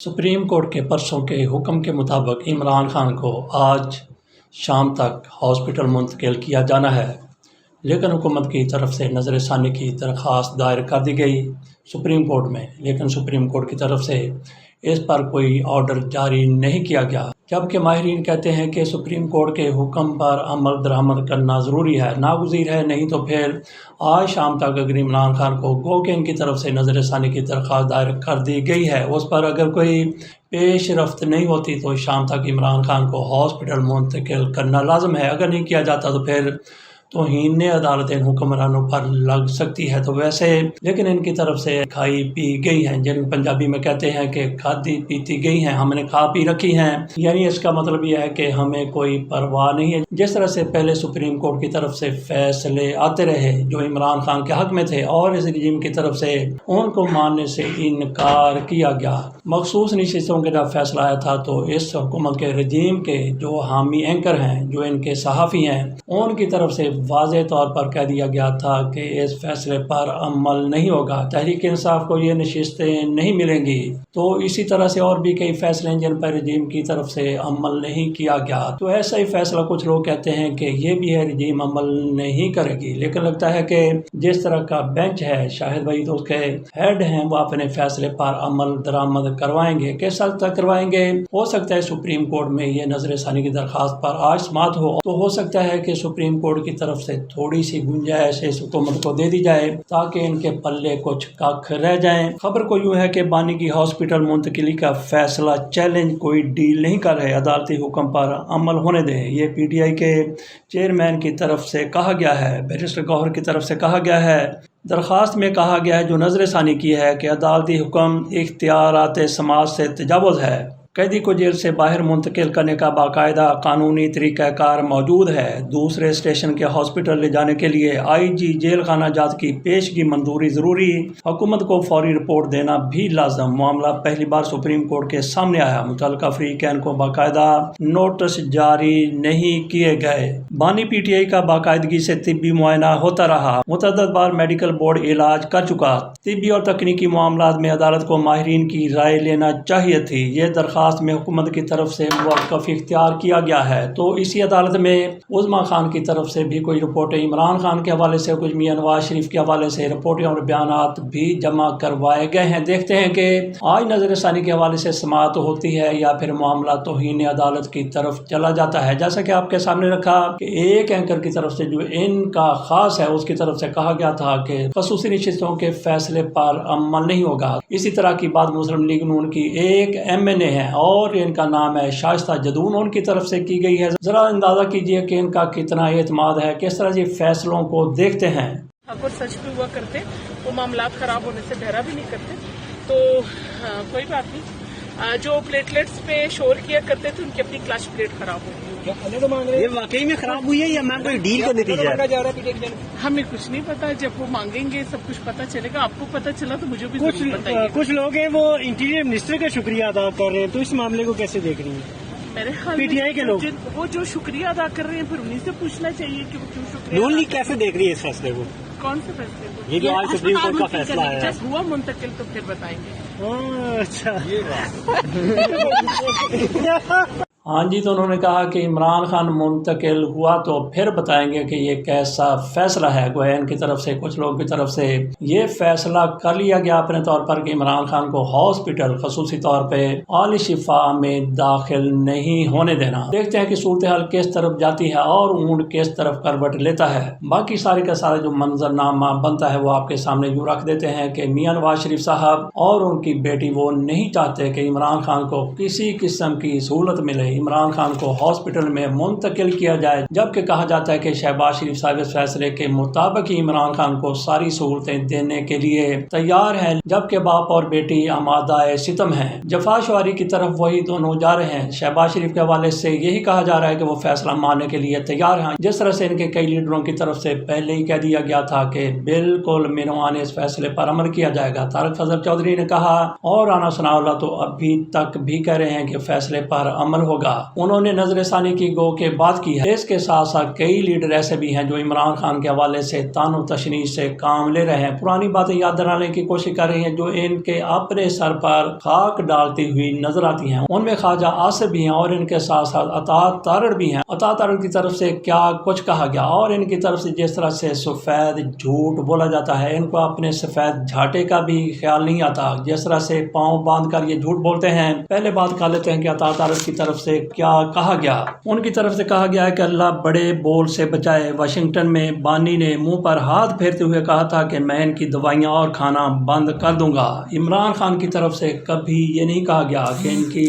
Supreme court के परसों के हुक्म के मुताबिक इमरान खान को आज शाम तक हॉस्पिटल मुंतकिल किया जाना है, लेकिन हुकूमत की तरफ से नज़रसानी की दरख्वास्त दायर कर दी गई सुप्रीम कोर्ट में, लेकिन सुप्रीम कोर्ट की तरफ से इस पर कोई ऑर्डर जारी नहीं किया गया। जबकि माहिरीन कहते हैं कि सुप्रीम कोर्ट के हुक्म पर अमल दरामद करना ज़रूरी है, नागुज़ीर है, नहीं तो फिर आज शाम तक अगर इमरान खान को गो के इनकी तरफ से नज़रसानी की दरख्वास्त दायर कर दी गई है, उस पर अगर कोई पेश रफ्त नहीं होती तो शाम तक इमरान खान को हॉस्पिटल मुंतकिल करना लाजम है। अगर नहीं किया जाता तो फिर तौहीन अदालतें हुक्मरानों पर लग सकती है। तो वैसे लेकिन इनकी तरफ से खाई पी गई हैं, जिन पंजाबी में कहते हैं कि खादी पीती गई हैं, हमने खा पी रखी हैं, यानी इसका मतलब यह है कि हमें कोई परवाह नहीं है। जिस तरह से पहले सुप्रीम कोर्ट की तरफ से फैसले आते रहे जो इमरान खान के हक में थे और इस रजीम की तरफ से उनको मानने से इनकार किया गया। मखसूस नशिस्तों का जब फैसला आया था तो इस हुकूमत के रजीम के जो हामी एंकर हैं, जो इनके सहाफ़ी हैं, उनकी तरफ से वाज़ेह तौर पर कह दिया गया था कि इस फैसले पर अमल नहीं होगा, तहरीक इंसाफ को ये नशिस्तें नहीं मिलेंगी। तो इसी तरह से और भी कई फैसले हैं जिन पर रजीम की तरफ से अमल नहीं किया गया। तो ऐसा ही फैसला कुछ लोग कहते हैं कि ये भी है रजीम अमल नहीं करेगी, लेकिन लगता है कि जिस तरह का बेंच है, शाहिद भाई तो उसके हेड हैं, वो अपने फैसले पर अमल दरामद करवाएंगे। किस हद तक करवाएंगे? हो सकता है सुप्रीम कोर्ट में ये नजरसानी की दरख्वास्त पर आज समाअत हो सकता है कि सुप्रीम कोर्ट की तरफ से थोड़ी सी गुंजाइश इस हुकूमत को दे दी जाए ताकि इनके पल्ले कुछ कख रह जाएं। खबर को यूं है कि बानी की हॉस्पिटल मुंतकिली का फैसला चैलेंज कोई डील नहीं कर रहे, अदालती हुक्म पर अमल होने दें। ये पीटीआई के चेयरमैन की तरफ से कहा गया है, बैरिस्टर गौहर की तरफ से कहा गया है। दरख्वास्त में कहा गया है जो नजरसानी की है कि अदालती हुक्म इख्तियारात समाज से तजावुज़ है। कैदी को जेल से बाहर मुंतकिल करने का बाकायदा कानूनी तरीक़ाकार मौजूद है। दूसरे स्टेशन के हॉस्पिटल ले जाने के लिए आईजी जेल खाना जात की पेशगी मंजूरी ज़रूरी, हुकूमत को फौरी रिपोर्ट देना भी लाजम। मामला पहली बार सुप्रीम कोर्ट के सामने आया, मुतल्लिका फरीकैन को बाकायदा नोटिस जारी नहीं किए गए। बानी पीटीआई का बाकायदगी से तिब्बी मुआयना होता रहा, मुतअद्दिद बार मेडिकल बोर्ड इलाज कर चुका। तिब्बी और तकनीकी मामलात में अदालत को माहिरीन की राय लेना चाहिए थी। ये दरख्वास्त में हुकूमत की तरफ से मुवक्कफ इख्तियार किया गया है। तो इसी अदालत में उज़्मा खान की तरफ से भी कोई रिपोर्टें, इमरान खान के हवाले से कुछ, मियां नवाज शरीफ के हवाले से रिपोर्टें और बयानात भी जमा करवाए गए हैं। देखते हैं कि आज नजरसानी के हवाले से समाअत होती है या फिर मामला तौहीन अदालत की तरफ चला जाता है। जैसा कि आपके सामने रखा कि एक एंकर की तरफ से जो इनका खास है उसकी तरफ से कहा गया था कि खसूसी नशिस्तों के फैसले पर अमल नहीं होगा। इसी तरह की बात मुस्लिम लीग नून की एक MNA है और इनका नाम है शाइस्ता जदून, उनकी तरफ से की गई है। जरा अंदाजा कीजिए कि इनका कितना एतमाद है, किस तरह से फैसलों को देखते हैं। अगर सच भी हुआ करते वो मामला खराब होने से डरा भी नहीं करते, तो कोई बात नहीं। जो प्लेटलेट्स पे शोर किया करते थे उनकी अपनी क्लच प्लेट खराब हो गई। ये वाकई में खराब हुई है या मैम कोई डील का नतीजा है? हमें कुछ नहीं पता, जब वो मांगेंगे सब कुछ पता चलेगा। आपको पता चला तो मुझे भी बताइए। कुछ लोग हैं वो इंटीरियर मिनिस्टर का शुक्रिया अदा कर रहे हैं, तो इस मामले को कैसे देख रही हैं? मेरे ख्याल पीटीआई के लोग वो जो शुक्रिया अदा कर रहे हैं फिर उन्हीं से पूछना चाहिए कि वो क्यों शुक्रिया। नून लीग कैसे देख रही है इस फैसले को? कौन से फैसले को? ये जो आज सुप्रीम कोर्ट का फैसला है। जब हुआ मुंतकिल तो फिर बताएंगे। अच्छा हाँ जी, तो उन्होंने कहा कि इमरान खान मुंतकिल हुआ तो फिर बताएंगे कि ये कैसा फैसला है। गोया इनकी तरफ से, कुछ लोग की तरफ से ये फैसला कर लिया गया अपने तौर पर कि इमरान खान को हॉस्पिटल खसूसी तौर पे आली शिफा में दाखिल नहीं होने देना। देखते हैं कि सूरत हाल किस तरफ जाती है और ऊँट किस तरफ करवट लेता है। बाकी सारे का सारा जो मंजरनामा बनता है वो आपके सामने यूँ रख देते हैं कि मियां नवाज शरीफ साहब और उनकी बेटी वो नहीं चाहते कि इमरान खान को किसी किस्म की सहूलत मिले, इमरान खान को हॉस्पिटल में मुंतकिल किया जाए। जबकि कहा जाता है कि शहबाज शरीफ साहब इस फैसले के मुताबिक ही इमरान खान को सारी सहूलतें देने के लिए तैयार हैं, जबकि बाप और बेटी आमादाए सितम हैं। जफाशवारी की तरफ वही दोनों जा रहे हैं। शहबाज शरीफ के हवाले से यही कहा जा रहा है कि वो फैसला मानने के लिए तैयार हैं। जिस तरह से इनके कई लीडरों की तरफ से पहले ही कह दिया गया था कि बिल्कुल मिनवाने इस फैसले पर अमल किया जाएगा। तारक फजल चौधरी ने कहा और राना सनाउल्लाह तो अभी तक भी कह रहे हैं कि फैसले पर अमल होगा। होगा। उन्होंने नजर ثانی की गो के बात की है। इसके साथ साथ कई लीडर ऐसे भी हैं जो इमरान खान के हवाले से तानो तशनी से काम ले रहे हैं, पुरानी बातें याद दिलाने की कोशिश कर रही हैं जो इनके अपने सर पर खाक डालती हुई नजर आती हैं। उनमें ख्वाजा आसिफ भी हैं और इनके साथ साथ अता तारड़ भी हैं। अता तारड़ की तरफ से क्या कुछ कहा गया और इनकी तरफ से जिस तरह से सफेद झूठ बोला जाता है, इनको अपने सफेद झाटे का भी ख्याल नहीं आता। जिस तरह से पाँव बांध कर ये झूठ बोलते हैं। पहले बात कर लेते हैं कि अता तारड़ की तरफ से क्या कहा गया। उनकी तरफ से कहा गया है कि अल्लाह बड़े बोल से बचाए। वाशिंगटन में बानी ने मुंह पर हाथ फेरते हुए कहा था कि मैं इनकी दवाइयाँ और खाना बंद कर दूंगा। इमरान खान की तरफ से कभी ये नहीं कहा गया कि इनकी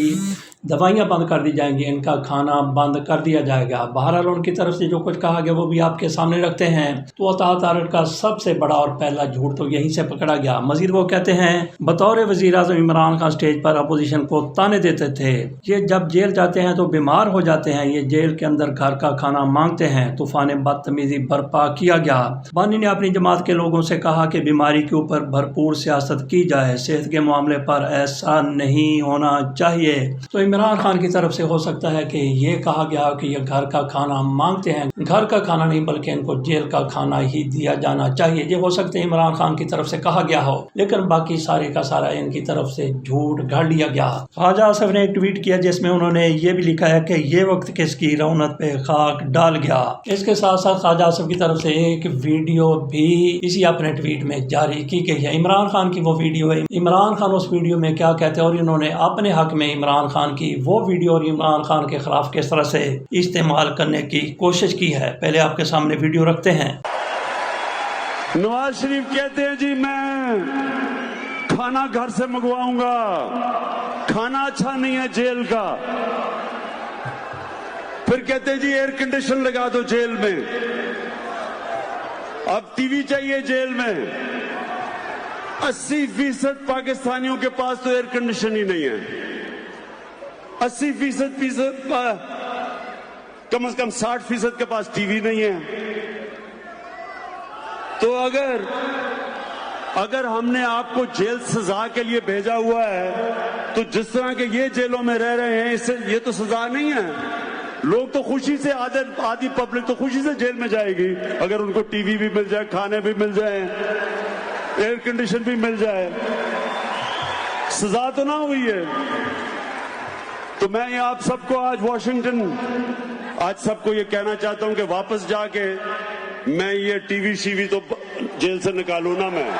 दवाइयाँ बंद कर दी जाएंगी, इनका खाना बंद कर दिया जाएगा। बहरहाल उनकी तरफ से जो कुछ कहा गया वो भी आपके सामने रखते हैं। तो अता तारड़ का सबसे बड़ा और पहला झूठ तो यहीं से पकड़ा गया। मजीद वो कहते हैं बतौर वज़ीर आज़म इमरान खान स्टेज पर अपोजिशन को ताने देते थे। ये जब जेल जाते हैं तो बीमार हो जाते हैं, ये जेल के अंदर घर का खाना मांगते हैं। तूफान बदतमीजी बर्पा किया गया। बानी ने अपनी जमात के लोगों से कहा कि बीमारी के ऊपर भरपूर सियासत की जाए, सेहत के मामले पर ऐसा नहीं होना चाहिए। तो इमरान खान की तरफ से हो सकता है कि ये कहा गया कि ये घर का खाना मांगते हैं, घर का खाना नहीं बल्कि इनको जेल का खाना ही दिया जाना चाहिए। ये हो सकता है इमरान खान की तरफ से कहा गया हो, लेकिन बाकी सारे का सारा इनकी तरफ से झूठ गढ़ लिया गया। ख्वाजा आसिफ ने एक ट्वीट किया जिसमें उन्होंने ये भी लिखा है कि ये वक्त किसकी रौनक पे खाक डाल गया। इसके साथ साथ ख्वाजा आसिफ की तरफ से एक वीडियो भी इसी अपने ट्वीट में जारी की गई है। इमरान खान की वो वीडियो है। इमरान खान उस वीडियो में क्या कहते हैं और इन्होंने अपने हक में इमरान खान की वो वीडियो और इमरान खान के खिलाफ किस तरह से इस्तेमाल करने की कोशिश की है। पहले आपके सामने वीडियो रखते हैं। नवाज शरीफ कहते हैं जी मैं खाना घर से मंगवाऊंगा, खाना अच्छा नहीं है जेल का। फिर कहते हैं जी एयर कंडीशन लगा दो जेल में, अब टीवी चाहिए जेल में। 80% पाकिस्तानियों के पास तो एयर कंडीशन ही नहीं है। 80% कम से कम 60% के पास टीवी नहीं है। तो अगर हमने आपको जेल सजा के लिए भेजा हुआ है तो जिस तरह के ये जेलों में रह रहे हैं इससे ये तो सजा नहीं है। लोग तो खुशी से आधी पब्लिक तो खुशी से जेल में जाएगी अगर उनको टीवी भी मिल जाए, खाने भी मिल जाए, एयर कंडीशन भी मिल जाए। सजा तो ना हुई है। तो मैं ये आप सबको आज वाशिंगटन सबको ये कहना चाहता हूं कि वापस जाके मैं ये टीवी शीवी तो जेल से निकालूं ना मैं।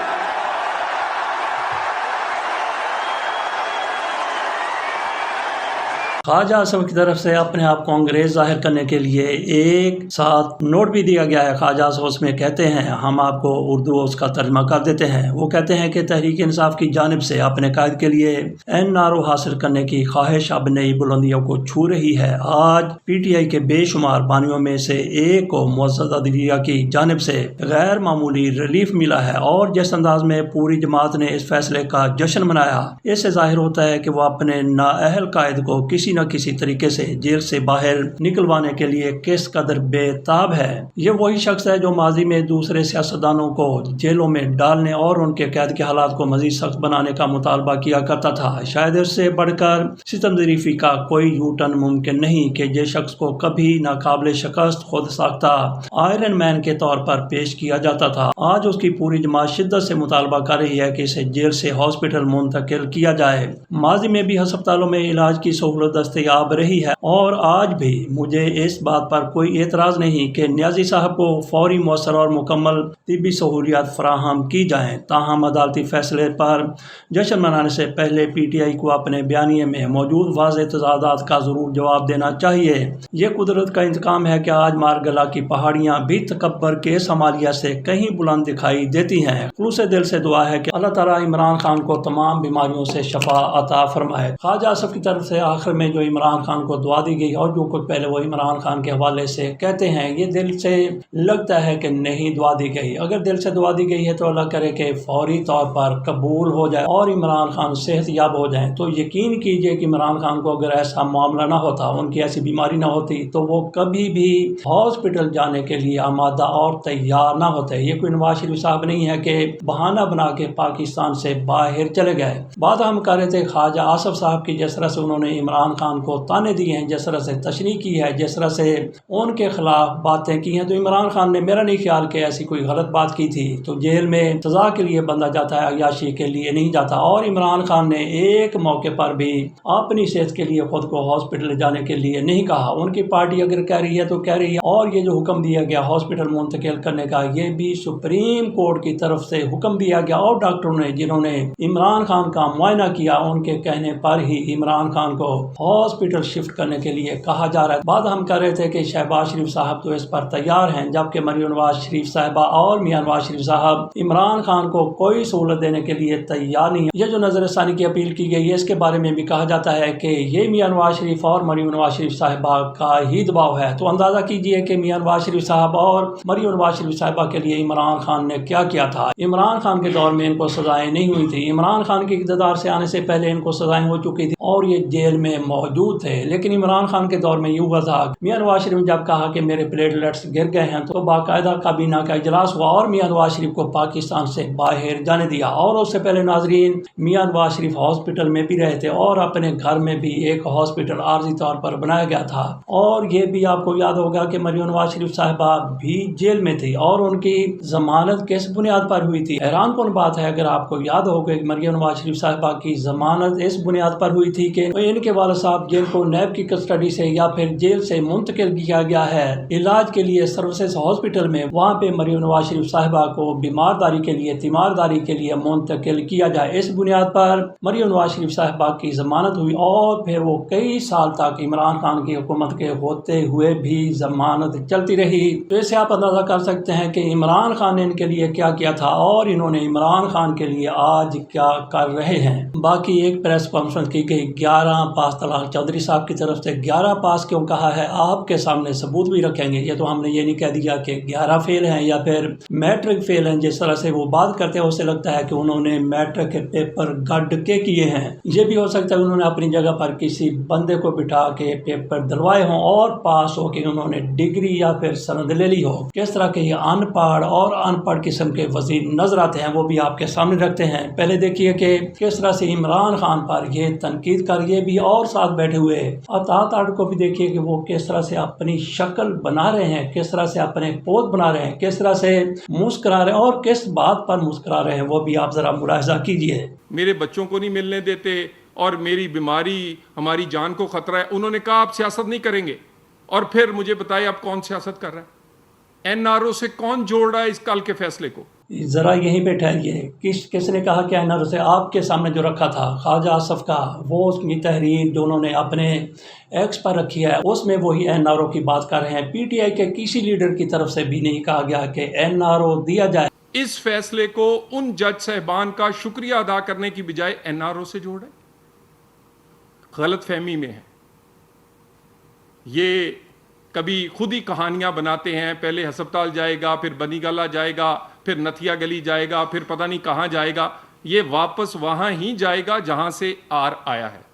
ख्वाजा आसिफ की तरफ से अपने आप को अंग्रेज जाहिर करने के लिए एक साथ नोट भी दिया गया है। ख्वाजा आसिफ उसमें कहते हैं, हम आपको उर्दू उसका तर्जमा कर देते हैं। वो कहते हैं कि तहरीक इंसाफ की जानिब से अपने कायद के लिए NRO हासिल करने की ख्वाहिश अब नई बुलंदियों को छू रही है। आज PTI के बेशुमार बानियों में से एक को मुअज़्ज़ज़ अदलिया की जानिब से गैर मामूली रिलीफ मिला है और जिस अंदाज में पूरी जमात ने इस फैसले का जश्न मनाया, इससे जाहिर होता है कि वो अपने नाअहल कायद को किसी न किसी तरीके से जेल से बाहर निकलवाने के लिए किस कदर बेताब है। ये वही शख्स है जो माजी में दूसरे सियासतदानों को जेलों में डालने और उनके कैद के हालात को मजीद सख्त बनाने का मुतालबा किया करता था। शायद इससे बढ़कर सितमज़रीफी का कोई यू टर्न मुमकिन नहीं कि जिस शख्स को कभी नाकाबिल शिकस्त खुद साख्ता आयरन मैन के तौर पर पेश किया जाता था, आज उसकी पूरी जमात शिद्दत से मुतालबा कर रही है कि इसे जेल से हॉस्पिटल मुंतकिल किया जाए। माजी में भी अस्पतालों में इलाज की सहूलत दस्तयाब रही है और आज भी मुझे इस बात पर कोई एतराज़ नहीं कि न्याजी साहब को फौरी मौसर और मुकम्मल तिब्बी सहूलियात फराहम की जाएँ। ताहम अदालती फैसले पर जश्न मनाने से पहले PTI को अपने बयानिए में मौजूद वाज़ेह तज़ादात का ज़रूर जवाब देना चाहिए। ये कुदरत का इंतकाम है कि आज मारगला की पहाड़ियाँ भी तकब्बर के समालिया से कहीं बुलंद दिखाई देती हैं। खुलूस दिल से दुआ है कि अल्लाह ताला इमरान खान को तमाम बीमारियों से शफा अता फरमाए। ख्वाजा आसिफ की तरफ से आखिर में जो इमरान खान को दुआ दी गई और जो कुछ पहले वो इमरान खान के हवाले से कहते हैं, ये दिल से लगता है कि नहीं दुआ दी गई। अगर दिल से दुआ दी गई है तो अल्लाह करे कि फौरी तौर पर कबूल हो जाए और इमरान खान सेहतयाब हो जाएं। तो यकीन कीजिए कि इमरान खान को अगर ऐसा मामला ना होता, उनकी ऐसी बीमारी ना होती, तो वो कभी भी हॉस्पिटल जाने के लिए आमादा और तैयार ना होते। ये कोई नवाज शरीफ साहब नहीं है कि बहाना बना के पाकिस्तान से बाहर चले गए। बात हम कर रहे थे ख्वाजा आसिफ साहब की, जिस तरह से उन्होंने इमरान خان کو تانے دیے ہیں، جس طرح سے تشریح کی ہے، جس طرح سے ان کے خلاف باتیں کی ہیں، تو عمران خان نے میرا نہیں خیال کہ ایسی کوئی غلط بات کی تھی۔ تو جیل میں سزا کے لیے بندہ جاتا ہے، عیاشی کے لیے نہیں جاتا۔ اور عمران خان نے ایک موقع پر بھی اپنی صحت کے لیے خود کو ہاسپٹل جانے کے لیے نہیں کہا۔ ان کی پارٹی اگر کہہ رہی ہے تو کہہ رہی ہے، اور یہ جو حکم دیا گیا ہاسپٹل منتقل کرنے کا، یہ بھی سپریم کورٹ کی طرف سے حکم دیا گیا، اور ڈاکٹروں نے جنہوں نے عمران خان کا معائنہ کیا، ان کے کہنے پر ہی عمران خان کو ہاسپٹل شفٹ کرنے کے لیے کہا جا رہا ہے۔ بات ہم کر رہے تھے کہ شہباز شریف صاحب تو اس پر تیار ہیں، جبکہ مریم نواز شریف صاحبہ اور میاں نواز شریف صاحب عمران خان کو کوئی سہولت دینے کے لیے تیار نہیں ہے۔ یہ جو نظر ثانی کی اپیل کی گئی ہے، اس کے بارے میں بھی کہا جاتا ہے کہ یہ میاں نواز شریف اور مریم نواز شریف صاحبہ کا ہی دباؤ ہے۔ تو اندازہ کیجئے کہ میاں نواز شریف صاحب اور مریم نواز شریف صاحبہ کے لیے عمران خان نے کیا کیا تھا۔ عمران خان کے دور میں ان کو سزائیں نہیں ہوئی تھی، عمران خان کے اقتدار سے آنے سے پہلے ان کو سزائیں ہو چکی تھی اور یہ جیل میں موجود تھے۔ لیکن عمران خان کے دور میں یہ ہوا تھا، میاں نواز شریف نے جب کہا کہ میرے پلیٹلیٹس گر گئے ہیں تو باقاعدہ کابینہ کا اجلاس ہوا اور میاں نواز شریف کو پاکستان سے باہر جانے دیا۔ اور اس سے پہلے ناظرین، میاں نواز شریف ہاسپٹل میں بھی رہے تھے اور اپنے گھر میں بھی ایک ہاسپٹل عارضی طور پر بنایا گیا تھا۔ اور یہ بھی آپ کو یاد ہوگا کہ مریم نواز شریف صاحبہ بھی جیل میں تھی اور ان کی ضمانت کس بنیاد پر ہوئی تھی؟ حیران کن بات ہے، اگر آپ کو یاد ہوگا کہ مریم نواز شریف صاحبہ کی ضمانت اس بنیاد پر ہوئی تھی کہ ان کے والد صاحب جیل کو نیب کی کسٹڈی سے یا پھر جیل سے منتقل کیا گیا ہے علاج کے لیے سروسز ہاسپٹل میں، وہاں پہ مریم نواز شریف صاحبہ کو بیمارداری کے لیے، تیمارداری کے لیے منتقل کیا جائے۔ اس بنیاد پر مریم نواز شریف صاحبہ کی ضمانت ہوئی اور پھر وہ کئی سال تک عمران خان کی حکومت کے ہوتے ہوئے بھی ضمانت چلتی رہی۔ تو اس سے آپ اندازہ کر سکتے ہیں کہ عمران خان نے ان کے لیے کیا کیا تھا اور انہوں نے عمران خان کے لیے آج کیا کر رہے ہیں۔ باقی ایک پریس کانفرنس کی گئی 11 پاس، طلال چودھری صاحب کی طرف سے 11 پاس کیوں کہا ہے، آپ کے سامنے ثبوت بھی رکھیں گے۔ یہ تو ہم نے یہ نہیں کہہ دیا کہ 11 فیل ہیں یا پھر میٹرک فیل ہیں، جس طرح سے وہ بات کرتے ہیں اسے لگتا ہے کہ انہوں نے میٹرک کے پیپر گڈ کے کیے ہیں۔ یہ بھی ہو سکتا ہے انہوں نے اپنی جگہ پر کسی بندے کو بٹھا کے پیپر دلوائے ہوں اور پاس ہو کے انہوں نے ڈگری یا پھر سند لے لی ہو۔ کس طرح کے یہ ان پڑھ اور ان پڑھ قسم کے وزیر نظر آتے ہیں، وہ بھی آپ کے سامنے رکھتے ہیں۔ پہلے دیکھیے کہ کس طرح سے عمران خان پر یہ تنقید کر یہ بھی، اور ساتھ بیٹھے ہوئے اطاعت آرڈر کو بھی دیکھیے کہ وہ کس طرح سے اپنی شکل بنا رہے ہیں، کس طرح سے اپنے پوز بنا رہے ہیں، کس طرح سے مسکرا رہے ہیں اور کس بات پر مسکرا رہے ہیں، وہ بھی آپ ذرا ملاحظہ کیجئے۔ میرے بچوں کو نہیں ملنے دیتے اور میری بیماری ہماری جان کو خطرہ ہے۔ انہوں نے کہا آپ سیاست نہیں کریں گے، اور پھر مجھے بتائیے آپ کون سیاست کر رہے ہیں؟ این آر او سے کون جوڑ رہا ہے اس کل کے فیصلے کو؟ ذرا یہیں پہ ٹھہریے، کس نے کہا کہ این آر او سے؟ آپ کے سامنے جو رکھا تھا خواجہ آصف کا، وہ اس کی تحریر جو انہوں نے اپنے ایکس پر رکھی ہے، اس میں وہی این آر او کی بات کر رہے ہیں۔ پی ٹی آئی کے کسی لیڈر کی طرف سے بھی نہیں کہا گیا کہ این آر او دیا جائے۔ اس فیصلے کو ان جج صاحبان کا شکریہ ادا کرنے کی بجائے این آر او سے جوڑ رہے، غلط فہمی میں ہے۔ یہ کبھی خود ہی کہانیاں بناتے ہیں، پہلے ہسپتال جائے گا، پھر بنی گالہ جائے گا، پھر نتھیا گلی جائے گا، پھر پتہ نہیں کہاں جائے گا۔ یہ واپس وہاں ہی جائے گا جہاں سے آیا ہے۔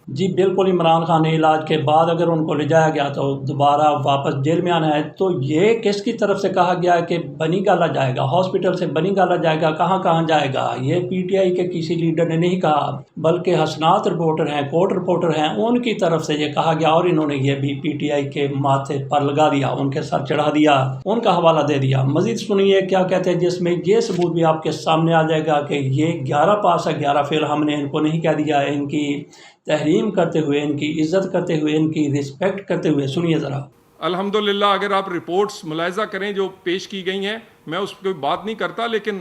جی بالکل، عمران خان نے علاج کے بعد اگر ان کو لے جایا گیا تو دوبارہ واپس جیل میں آنا ہے، تو یہ کس کی طرف سے کہا گیا ہے کہ بنی گالہ جائے گا، ہاسپٹل سے بنی گالہ جائے گا، کہاں جائے گا؟ یہ پی ٹی آئی کے کسی لیڈر نے نہیں کہا، بلکہ حسنات رپورٹر ہیں، کورٹ رپورٹر ہیں، ان کی طرف سے یہ کہا گیا اور انہوں نے یہ بھی پی ٹی آئی کے ماتھے پر لگا دیا، ان کے سر چڑھا دیا، ان کا حوالہ دے دیا۔ مزید سنیے کیا کہتے ہیں، جس میں یہ ثبوت بھی آپ کے سامنے آ جائے گا کہ یہ 11 پاس ہے، 11 فیل ہم نے ان کو نہیں کہہ دیا، ان کی تحریم کرتے ہوئے، ان کی عزت کرتے ہوئے، ان کی رسپیکٹ کرتے ہوئے۔ سنیے ذرا۔ الحمدللہ اگر آپ رپورٹس ملاحظہ کریں جو پیش کی گئی ہیں، میں اس پہ بات نہیں کرتا، لیکن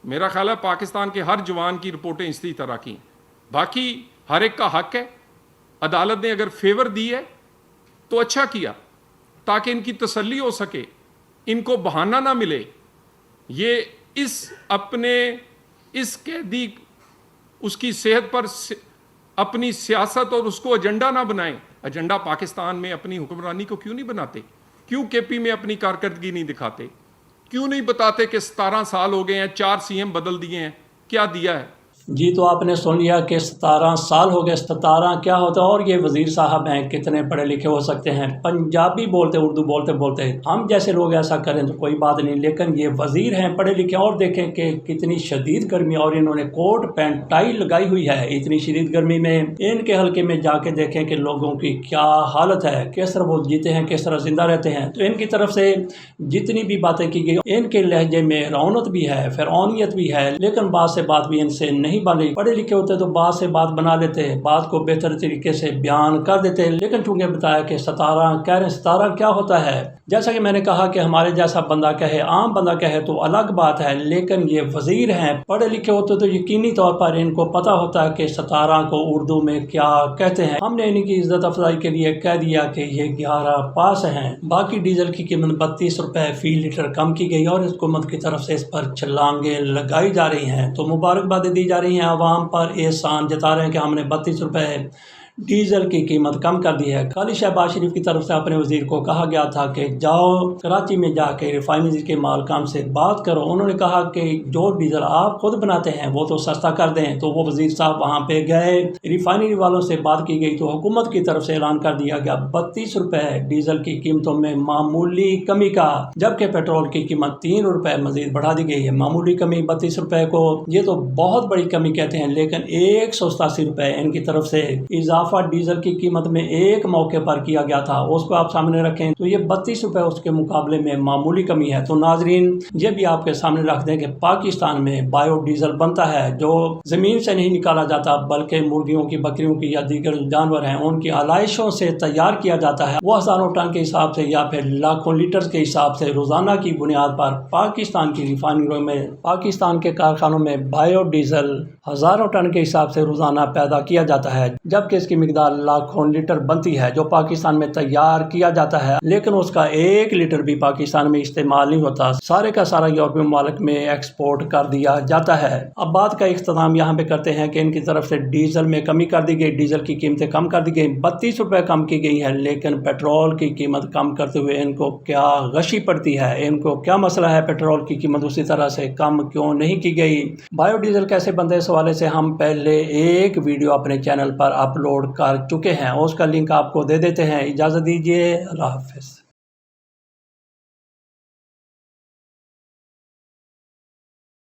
میرا خیال ہے پاکستان کے ہر جوان کی رپورٹیں اسی طرح کی۔ باقی ہر ایک کا حق ہے، عدالت نے اگر فیور دی ہے تو اچھا کیا تاکہ ان کی تسلی ہو سکے، ان کو بہانہ نہ ملے۔ یہ اس قیدی اس کی صحت پر اپنی سیاست اور اس کو ایجنڈا نہ بنائیں۔ ایجنڈا پاکستان میں اپنی حکمرانی کو کیوں نہیں بناتے؟ کیوں کے پی میں اپنی کارکردگی نہیں دکھاتے؟ کیوں نہیں بتاتے کہ 17 سال ہو گئے ہیں، 4 سی ایم بدل دیے ہیں، کیا دیا ہے؟ جی تو آپ نے سن لیا کہ 17 سال ہو گئے. 17 کیا ہوتا ہے؟ اور یہ وزیر صاحب ہیں, کتنے پڑھے لکھے ہو سکتے ہیں, پنجابی بولتے, اردو بولتے بولتے. ہم جیسے لوگ ایسا کریں تو کوئی بات نہیں, لیکن یہ وزیر ہیں, پڑھے لکھے. اور دیکھیں کہ کتنی شدید گرمی, اور انہوں نے کوٹ پینٹ ٹائی لگائی ہوئی ہے. اتنی شدید گرمی میں ان کے حلقے میں جا کے دیکھیں کہ لوگوں کی کیا حالت ہے, کس طرح وہ جیتے ہیں, کس طرح زندہ رہتے ہیں. تو ان کی طرف سے جتنی بھی باتیں کی گئی, ان کے لہجے میں رونت بھی ہے, فرعونیت بھی ہے, لیکن بات سے بات بھی ان سے نہیں بن. پڑھے لکھے ہوتے تو بات سے بات بنا لیتے, بات کو بہتر طریقے سے بیان کر دیتے. لیکن چونکہ بتایا کہ 17 کہہ رہے ہیں, 17 کیا ہوتا ہے؟ جیسا کہ میں نے کہا کہ ہمارے جیسا بندہ کہے, عام بندہ کہے تو الگ بات ہے, لیکن یہ وزیر ہیں, پڑھے لکھے ہوتے تو یقینی طور پر ان کو پتہ ہوتا ہے کہ 17 کو اردو میں کیا کہتے ہیں. ہم نے ان کی عزت افزائی کے لیے کہہ دیا کہ یہ 11 پاس ہیں. باقی ڈیزل کی قیمت 32 روپے فی لیٹر کم کی گئی, اور حکومت کی طرف سے اس پر چھلانگیں لگائی جا رہی ہیں. تو مبارکباد دی جا رہی ہیں, عوام پر احسان جتا رہے ہیں کہ ہم نے 32 روپے ڈیزل کی قیمت کم کر دی ہے. خالی شہباز شریف کی طرف سے اپنے وزیر کو کہا گیا تھا کہ جاؤ کراچی میں جا کے ریفائنری کے مالکان سے بات کرو. انہوں نے کہا کہ جو ڈیزل آپ خود بناتے ہیں وہ تو سستا کر دیں. تو وہ وزیر صاحب وہاں پہ گئے, ریفائنری والوں سے بات کی گئی, تو حکومت کی طرف سے اعلان کر دیا گیا 32 روپے ڈیزل کی قیمتوں میں معمولی کمی کا, جبکہ پیٹرول کی قیمت 3 روپے مزید بڑھا دی گئی ہے. معمولی کمی 32 روپے کو یہ تو بہت بڑی کمی کہتے ہیں, لیکن 187 روپے ان کی طرف سے اضافہ ڈیزل کی قیمت میں ایک موقع پر کیا گیا تھا. اس کو آپ سامنے رکھیں تو یہ 32 روپے اس کے مقابلے میں معمولی کمی ہے. تو ناظرین یہ بھی آپ کے سامنے رکھ دیں کہ پاکستان میں بایو ڈیزل بنتا ہے, جو زمین سے نہیں نکالا جاتا بلکہ مرغیوں کی, بکریوں کی یا دیگر جانور ہیں ان کی آلائشوں سے تیار کیا جاتا ہے. وہ ہزاروں ٹن کے حساب سے یا پھر لاکھوں لیٹر کے حساب سے روزانہ کی بنیاد پر پاکستان کی ریفائنریوں میں, پاکستان کے کارخانوں میں بایو ڈیزل ہزاروں ٹن کے حساب سے روزانہ پیدا کیا جاتا ہے, جبکہ اس کی مقدار لاکھوں لیٹر بنتی ہے جو پاکستان میں تیار کیا جاتا ہے, لیکن اس کا 1 لیٹر بھی پاکستان میں استعمال نہیں ہوتا. سارے کا سارا یورپی ممالک میں ایکسپورٹ کر دیا جاتا ہے. اب بات کا اختتام یہاں پہ کرتے ہیں کہ ان کی طرف سے ڈیزل میں کمی کر دی گئی, ڈیزل کی قیمتیں کم کر دی گئی, 32 روپے کم کی گئی ہیں, لیکن پیٹرول کی قیمت کم کرتے ہوئے ان کو کیا غشی پڑتی ہے, ان کو کیا مسئلہ ہے, پیٹرول کی قیمت اسی طرح سے کم کیوں نہیں کی گئی. بایو ڈیزل کیسے بنتے, اس حوالے سے ہم پہلے ایک ویڈیو اپنے چینل پر اپلوڈ کر چکے ہیں, اس کا لنک آپ کو دے دیتے ہیں. اجازت دیجیے, اللہ حافظ.